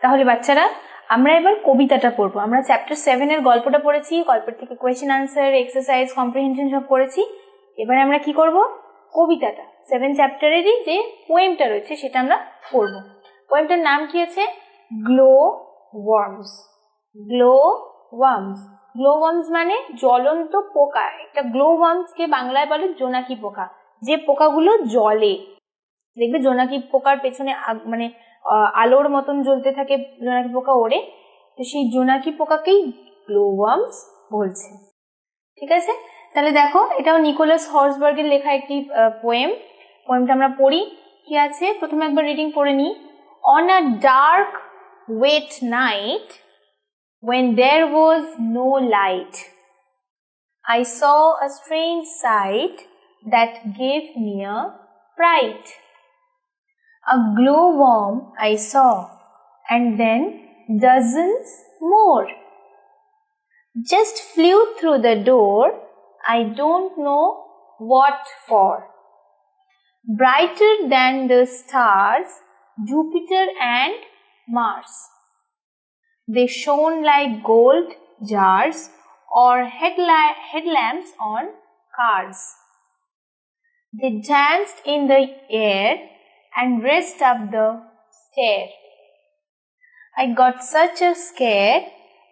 তাহলে বাচ্চারা আমরা এবার কবিতাটা পড়বো। আমরা চ্যাপ্টার 7 এর গল্পটা পড়েছি, গল্পের থেকে কোয়েশ্চেন আনসার, এক্সারসাইজ, কম্প্রিহেনশন সব করেছি। এবার আমরা কি করব, কবিতাটা 7 চ্যাপ্টারেরই যে পোয়েমটা রয়েছে সেটা আমরা পড়বো। পোয়েমটার নাম কি আছে? Glow worms. Glow worms. Glow worms মানে জ্বলন্ত পোকা। একটা গ্লো ওয়ার্মসকে বাংলায় বলে জোনাকি পোকা, যে পোকাগুলো জ্বলে। দেখবে জোনাকি পোকার পেছনে মানে আলোর মতন জ্বলতে থাকে, জোনাকি পোকা ওড়ে, তো সেই জোনাকি পোকাকেই গ্লো ওয়ার্মস বলছে। ঠিক আছে, তাহলে দেখো এটাও নিকোলাস হর্সবার্গের লেখা একটি পোয়েমটা আমরা পড়ি। কি আছে প্রথমে একবার রিডিং পড়ে নিই। On a dark wet night when there was no light, I saw a strange sight that gave me a fright. A glowworm I saw, and then dozens more just flew through the door, I don't know what for. Brighter than the stars, Jupiter and Mars, they shone like gold jars or headlamps on cars. They danced in the air and raced up the stair. I got such a scare,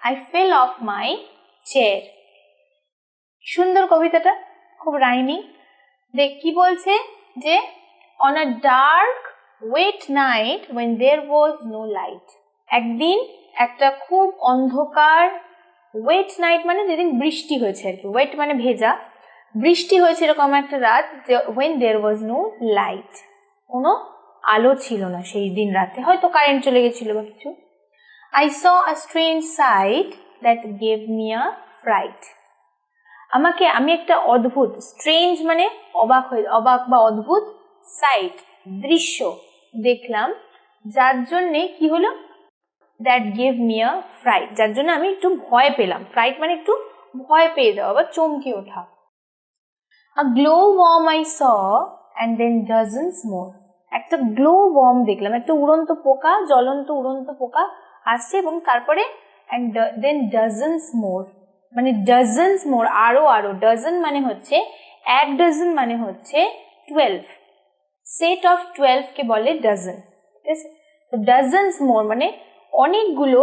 I fell off my chair. সুন্দর কবিতাটা, খুব rhyming. দেখ কি বলছে যে on a dark wet night when there was no light, একদিন একটা খুব অন্ধকার, ওয়েট নাইট মানে যেদিন বৃষ্টি হয়েছে আর কি, ওয়েট মানে ভেজা, বৃষ্টি হয়েছে এরকম একটা রাত, when there was no light, কোনো আলো ছিল না সেই দিন রাতে, হয়তো কারেন্ট চলে গেছিল বা কিছু। I saw a strange sight that gave me a fright. আমি একটা অদ্ভুত, স্ট্রেঞ্জ মানে অবাক বা অদ্ভুত, সাইট দৃশ্য দেখলাম, যার জন্যে কি হলো, that gave me a fright, যার জন্য আমি একটু ভয় পেলাম। ফ্রাইট মানে একটু ভয় পেয়ে যাওয়া বা চমকে ওঠা। A glowworm I saw and then dozens more, একটা glowworm দেখলাম, একটা উড়ন্ত পোকা, জ্বলন্ত উড়ন্ত পোকা আসছে, এবং তারপরে and then dozens more মানে dozens more, আরো আরো। ডজন মানে হচ্ছে এক, ডজন মানে হচ্ছে 12, সেট অফ 12 কে বলে ডজন। ঠিক আছে, তো dozens more মানে অনেকগুলো,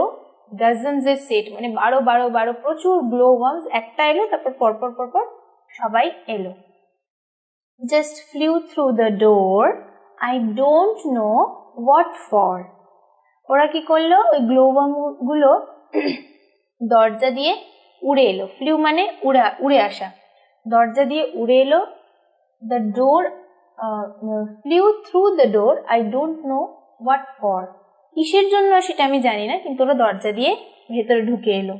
ডজনস এর সেট মানে 12 প্রচুর গ্লো ওয়ার্মস একটা এলো, তারপর পরপর সবাই এলো। Just flew through the door, I don't know what for. ওরা কি করলো, ওই গ্লো ওয়ার্ম গুলো দরজা দিয়ে উড়ে এলো। ফ্লিউ মানে উড়ে আসা, দরজা দিয়ে উড়ে এলো। The door, flew through the door, I don't know what for, কিসের জন্য সেটা আমি জানি না, কিন্তু ওরা দরজা দিয়ে ভেতরে ঢুকে এলো।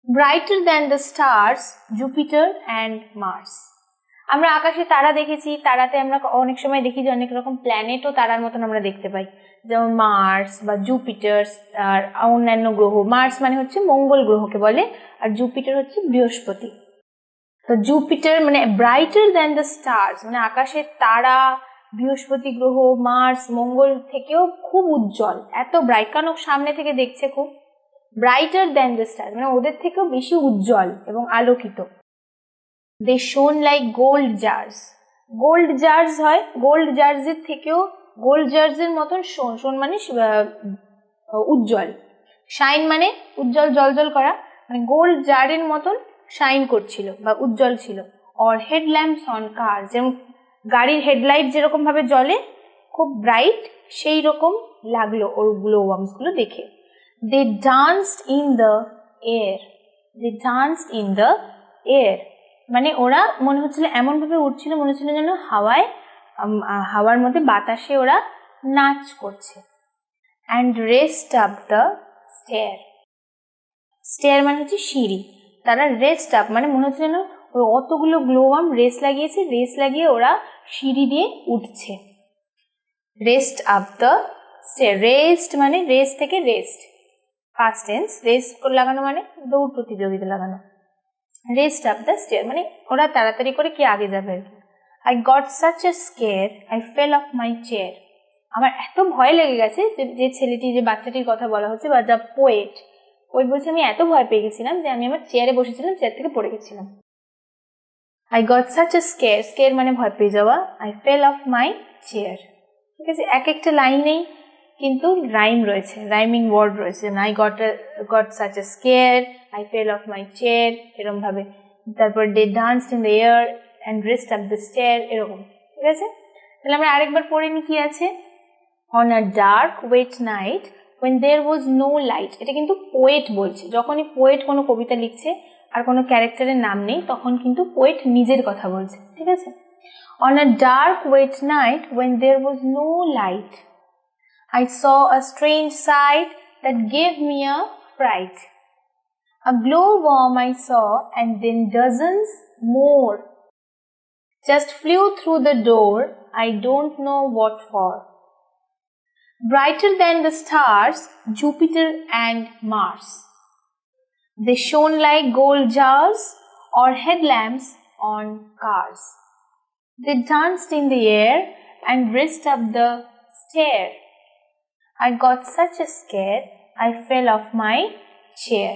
Brighter than the stars, Jupiter and Mars. আমরা আকাশে তারা দেখেছি, তারাতে আমরা অনেক সময় দেখি যে অনেক রকম প্ল্যানেটও তারার মতন আমরা দেখতে পাই, যেমন মার্স বা জুপিটার আর অন্যান্য গ্রহ। মার্স মানে হচ্ছে মঙ্গল গ্রহকে বলে, আর জুপিটার হচ্ছে বৃহস্পতি। তো জুপিটার মানে ব্রাইটার দ্যান দ্য স্টার্স মানে আকাশের তারা, বৃহস্পতি গ্রহ, মার্স, মঙ্গল থেকেও খুব উজ্জ্বল, এত ব্রাইট, কারণ সামনে থেকে দেখছে খুব। ব্রাইটার দ্যান দ্য স্টার মানে ওদের থেকেও বেশি উজ্জ্বল এবং আলোকিত। দে শোন like gold jars, gold jars হয়, গোল্ড জার্সের থেকেও, গোল্ড জার্সের মতন শোন মানে উজ্জ্বল, শাইন মানে উজ্জ্বল, জলজল করা, মানে গোল্ড জারের মতন শাইন করছিল বা উজ্জ্বল ছিল। অর হেডল্যাম্পস অন কার, যেমন গাড়ির হেডলাইট যেরকম ভাবে জ্বলে খুব ব্রাইট, সেই রকম লাগলো ওর গ্লো ওয়ার্মস গুলো দেখে। They danced in the air, they danced in the air মানে ওরা মনে হচ্ছিল এমন ভাবে উঠছিল, মনে হচ্ছিল যেন হাওয়ার মধ্যে বাতাসে ওরা নাচ করছে। And rest up the stair, stair মানে হচ্ছে সিঁড়ি, তারা রেস্ট আপ মানে মনে হচ্ছে যেন ওই অতগুলো গ্লো ওয়ার্ম রেস লাগিয়েছে, রেস লাগিয়ে ওরা সিঁড়ি দিয়ে উঠছে। Rest up the stair, rest মানে রেস থেকে রেস্ট, ফার্স্ট টেন্স, রেস লাগানো মানে দৌড় প্রতিযোগিতা লাগানো। রেস্ট আপ দ্য স্টেয়ার মানে ওরা তাড়াতাড়ি করে কি আগে যাবে আর কি। I got such a scare, I fell off my chair, আমার এত ভয় লেগে গেছে যে ছেলেটি, যে বাচ্চাটির কথা বলা হচ্ছে, বা যা পোয়েট বলছে, আমি এত ভয় পেয়ে গেছিলাম যে আমি আমার চেয়ারে বসেছিলাম, চেয়ার থেকে পড়ে গেছিলাম। I got such a scare, scare মানে ভয় পেয়ে যাওয়া। I fell off my chair। ঠিক আছে, এক একটা লাইনেই কিন্তু রাইম রয়েছে, রাইমিং ওয়ার্ড রয়েছে। I got such a scare, I fell off my chair, এরকম ভাবে। তারপর they danced in the air and raced up the stair, এরকম। ঠিক আছে, তাহলে আমরা আরেকবার পড়ে নি কি আছে। On a dark wet night when there was no light, এটা কিন্তু পোয়েট বলছে। যখনই পোয়েট কোনো কবিতা লিখছে আর কোনো ক্যারেক্টারের নাম নেই, তখন কিন্তু পোয়েট নিজের কথা বলছে। ঠিক আছে, on a dark wet night when there was no light I saw a strange sight that gave me a fright. A glowworm I saw and then dozens more just flew through the door, I don't know what for. Brighter than the stars, Jupiter and Mars. They shone like gold jars or headlamps on cars. They danced in the air and raced up the stair. I got such a scare, I fell off my chair.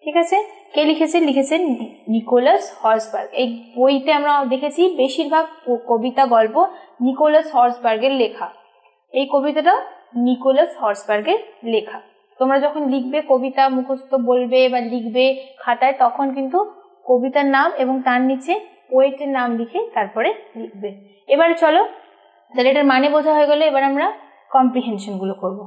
ঠিক আছে, কে লিখেছেন Nicolas হর্সবার্গ। এই বইতে আমরা দেখেছি বেশিরভাগ কবিতা গল্প Nicolas হর্সবার্গের লেখা। এই কবিতাটা নিকোলাস হর্সবার্গের লেখা। তোমরা যখন লিখবে, কবিতা মুখস্থ বলবে বা লিখবে খাতায়, তখন কিন্তু কবিতার নাম এবং তার নিচে পোয়েটের নাম লিখে তারপরে লিখবে। এবারে চলো, তাহলে এটার মানে বোঝা হয়ে গেলে এবার আমরা কম্প্রিহেনশন গুলো করবো।